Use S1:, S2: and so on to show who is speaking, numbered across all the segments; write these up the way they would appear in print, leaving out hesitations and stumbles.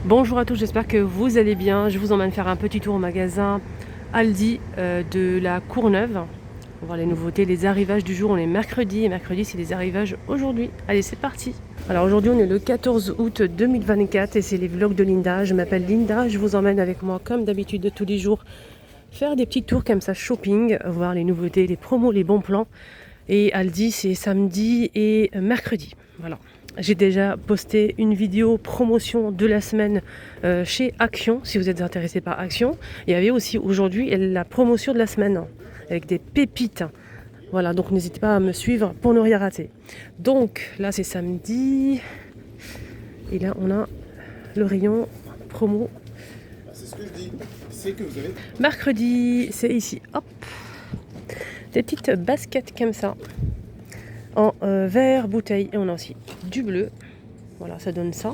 S1: Bonjour à tous, j'espère que vous allez bien. Je vous emmène faire un petit tour au magasin Aldi de la Courneuve. On va voir les nouveautés, les arrivages du jour. On est mercredi et mercredi c'est les arrivages aujourd'hui. Allez, c'est parti. Alors aujourd'hui on est le 14 août 2024 et c'est les vlogs de Linda. Je m'appelle Linda, je vous emmène avec moi comme d'habitude de tous les jours faire des petits tours comme ça shopping, voir les nouveautés, les promos, les bons plans. Et Aldi c'est samedi et mercredi. Voilà. J'ai déjà posté une vidéo promotion de la semaine chez Action, si vous êtes intéressé par Action. Il y avait aussi aujourd'hui la promotion de la semaine, avec des pépites. Voilà, donc n'hésitez pas à me suivre pour ne rien rater. Donc là c'est samedi, et là on a le rayon promo.
S2: C'est ce que je dis, c'est que vous avez...
S1: Mercredi, c'est ici, hop, des petites baskets comme ça, en verre bouteille, et on a aussi du bleu, voilà ça donne ça,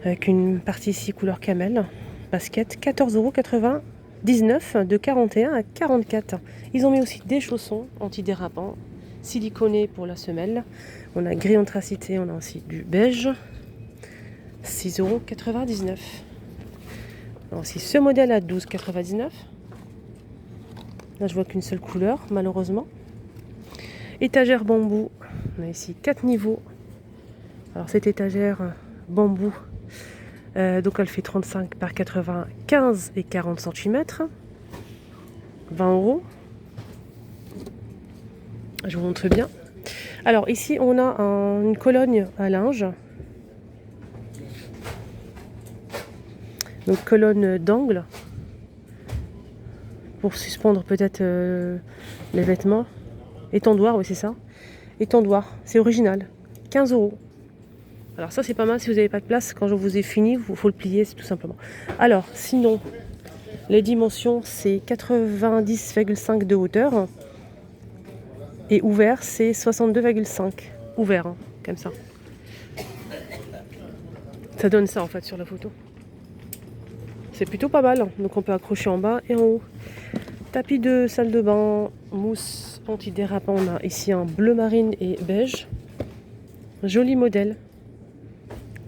S1: avec une partie ici couleur camel, basket, 14,99 € de 41 à 44. Ils ont mis aussi des chaussons antidérapants, siliconés pour la semelle, on a gris anthracité, on a aussi du beige, 6,99 €. On a aussi ce modèle à 12,99 €. Là je vois qu'une seule couleur malheureusement. Étagère bambou, on a ici 4 niveaux. Alors cette étagère bambou, donc elle fait 35 par 95 et 40 cm, 20 €. Je vous montre bien. Alors ici on a une colonne à linge, donc colonne d'angle pour suspendre peut-être les vêtements. Étendoir, oui c'est ça. Étendoir, c'est original, 15 €. Alors ça c'est pas mal si vous n'avez pas de place, quand je vous ai fini, il faut le plier, c'est tout simplement. Alors sinon, les dimensions c'est 90,5 de hauteur et ouvert c'est 62,5. Ouvert, hein, comme ça. Ça donne ça en fait sur la photo. C'est plutôt pas mal, hein. Donc on peut accrocher en bas et en haut. Tapis de salle de bain, mousse antidérapant, on a ici un bleu marine et beige. Joli modèle.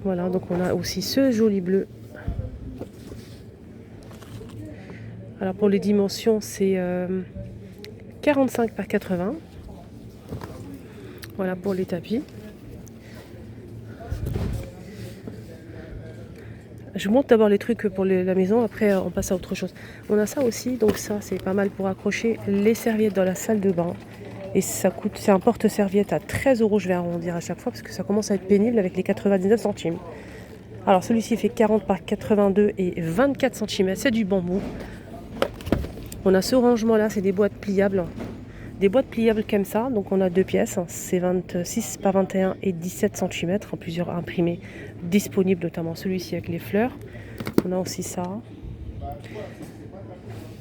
S1: Voilà, donc on a aussi ce joli bleu. Alors pour les dimensions, c'est 45 par 80. Voilà pour les tapis. Je vous montre d'abord les trucs pour la maison, après on passe à autre chose. On a ça aussi, donc ça c'est pas mal pour accrocher les serviettes dans la salle de bain. Et ça coûte, c'est un porte-serviette à 13 €, je vais arrondir à chaque fois parce que ça commence à être pénible avec les 99 centimes. Alors celui-ci fait 40 par 82 et 24 cm, c'est du bambou. On a ce rangement là, c'est des boîtes pliables. Des boîtes pliables comme ça, donc on a deux pièces, c'est 26 par 21 et 17 cm, en plusieurs imprimés disponibles, notamment celui-ci avec les fleurs. On a aussi ça.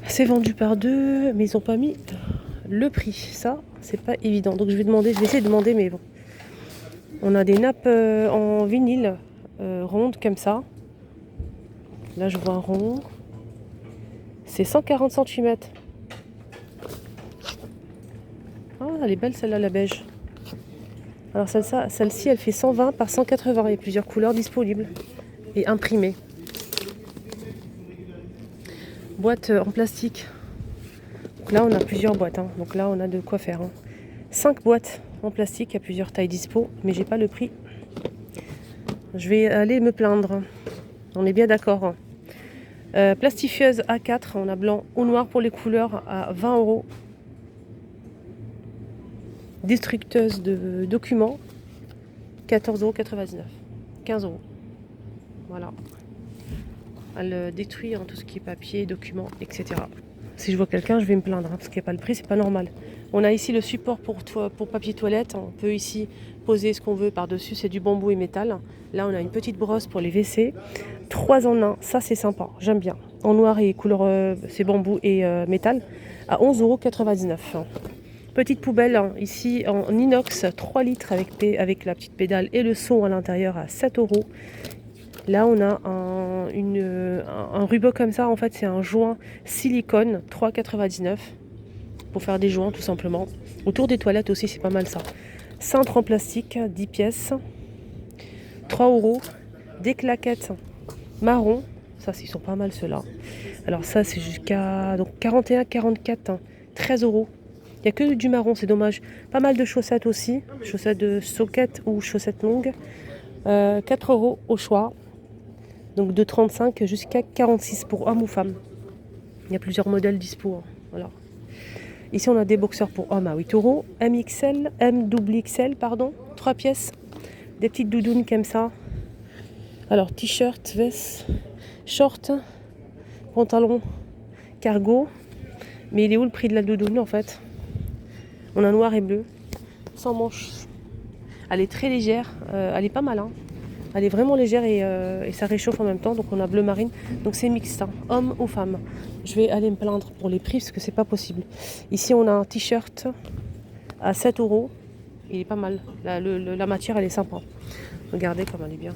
S1: C'est vendu par deux, mais ils n'ont pas mis le prix. Ça, c'est pas évident. Donc je vais essayer de demander, mais bon. On a des nappes en vinyle rondes comme ça. Là je vois un rond. C'est 140 cm. Ah, elle est belle celle-là, la beige. Alors celle-ci, elle fait 120 par 180. Il y a plusieurs couleurs disponibles et imprimées. Boîte en plastique. Donc là, on a plusieurs boîtes, hein. Donc là, on a de quoi faire, hein. 5 boîtes en plastique à plusieurs tailles dispo, mais j'ai pas le prix. Je vais aller me plaindre. On est bien d'accord, hein. Plastifieuse A4, on a blanc ou noir pour les couleurs à 20 €. Destructeuse de documents, 14,99 €, 15 €. Voilà. Elle détruit tout ce qui est papier, documents, etc. Si je vois quelqu'un, je vais me plaindre, hein, parce qu'il n'y a pas le prix, c'est pas normal. On a ici le support pour papier toilette. On peut ici poser ce qu'on veut par-dessus, c'est du bambou et métal. Là, on a une petite brosse pour les WC. 3 en 1, ça c'est sympa, j'aime bien. En noir et couleur, c'est bambou et métal, à 11,99 €. Petite poubelle, hein, ici en inox, 3 litres avec la petite pédale et le seau à l'intérieur à 7 €. Là, on a un ruban comme ça. En fait, c'est un joint silicone, 3,99 € pour faire des joints tout simplement. Autour des toilettes aussi, c'est pas mal ça. Cintre en plastique, 10 pièces, 3 €. des claquettes marron. Ça, ils sont pas mal ceux-là. Alors ça, c'est jusqu'à donc 41,44, hein, 13 euros. Il n'y a que du marron, c'est dommage. Pas mal de chaussettes aussi. Chaussettes de soquettes ou chaussettes longues. 4 euros au choix. Donc de 35 jusqu'à 46 pour homme ou femme. Il y a plusieurs modèles dispo. Hein. Voilà. Ici, on a des boxeurs pour hommes à 8 euros. MXL, MXL, pardon. 3 pièces. Des petites doudounes comme ça. Alors, t-shirt, veste, short, pantalon, cargo. Mais il est où le prix de la doudoune en fait? On a noir et bleu, sans manches. Elle est très légère, elle est pas mal. Hein. Elle est vraiment légère et ça réchauffe en même temps. Donc on a bleu marine. Donc c'est mixte, hein, homme ou femme. Je vais aller me plaindre pour les prix parce que c'est pas possible. Ici on a un t-shirt à 7 euros. Il est pas mal. La matière elle est sympa. Regardez comme elle est bien.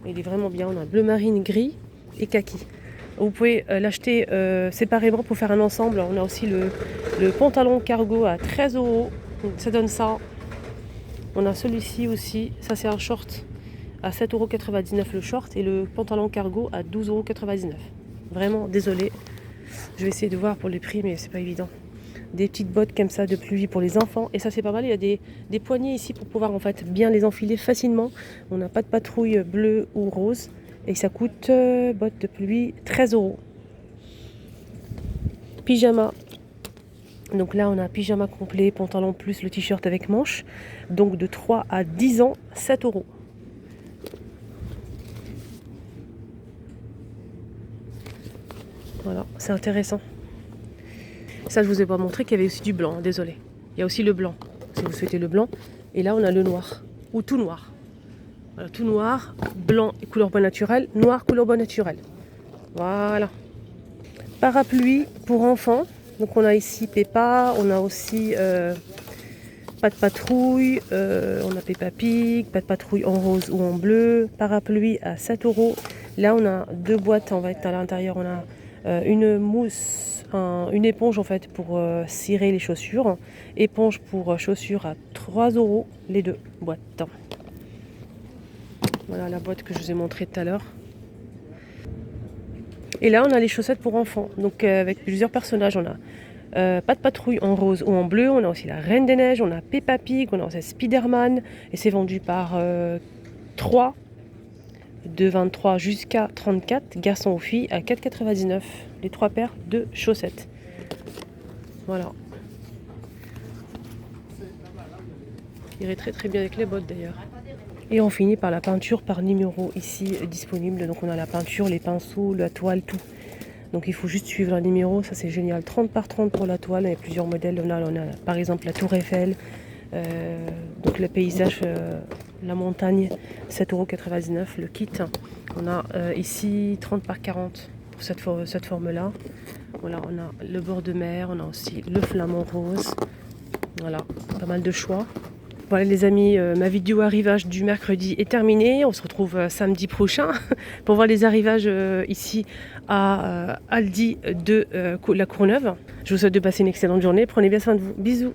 S1: Il est vraiment bien. On a bleu marine, gris et kaki. Vous pouvez l'acheter séparément pour faire un ensemble. On a aussi le pantalon cargo à 13 euros. Donc ça donne ça. On a celui-ci aussi. Ça c'est un short à 7,99 € le short. Et le pantalon cargo à 12,99 €. Vraiment désolé. Je vais essayer de voir pour les prix mais c'est pas évident. Des petites bottes comme ça de pluie pour les enfants. Et ça c'est pas mal. Il y a des poignées ici pour pouvoir en fait bien les enfiler facilement. On n'a pas de patrouille bleue ou rose. Et ça coûte, bottes de pluie, 13 €. Pyjama. Donc là, on a un pyjama complet, pantalon plus le t-shirt avec manches. Donc de 3 à 10 ans, 7 €. Voilà, c'est intéressant. Ça, je vous ai pas montré qu'il y avait aussi du blanc, désolé. Il y a aussi le blanc, si vous souhaitez le blanc. Et là, on a le noir, ou tout noir. Voilà, tout noir, blanc et couleur bois naturel, noir couleur bois naturel. Voilà. Parapluie pour enfants. Donc on a ici Peppa, on a aussi pas de patrouille, on a Peppa Pig, pas de patrouille en rose ou en bleu. Parapluie à 7 €. Là on a deux boîtes en fait à l'intérieur. On a une mousse, une éponge en fait pour cirer les chaussures. Éponge pour chaussures à 3 € les deux boîtes. Voilà la boîte que je vous ai montrée tout à l'heure. Et là, on a les chaussettes pour enfants, donc avec plusieurs personnages. On a pas de patrouille en rose ou en bleu. On a aussi la Reine des Neiges, on a Peppa Pig, on a aussi Spider-Man. Et c'est vendu par 3, de 23 jusqu'à 34, garçons ou filles, à 4,99 €. Les 3 paires de chaussettes. Voilà. Il irait très très bien avec les bottes d'ailleurs. Et on finit par la peinture par numéro ici disponible. Donc on a la peinture, les pinceaux, la toile, tout. Donc il faut juste suivre un numéro, ça c'est génial. 30 par 30 pour la toile, il y a plusieurs modèles. On a par exemple la tour Eiffel, donc le paysage, la montagne, 7,99 € le kit. On a ici 30 par 40 pour cette forme-là. Voilà, on a le bord de mer, on a aussi le flamant rose. Voilà, pas mal de choix. Voilà les amis, ma vidéo arrivage du mercredi est terminée. On se retrouve samedi prochain pour voir les arrivages ici à Aldi de la Courneuve. Je vous souhaite de passer une excellente journée. Prenez bien soin de vous. Bisous.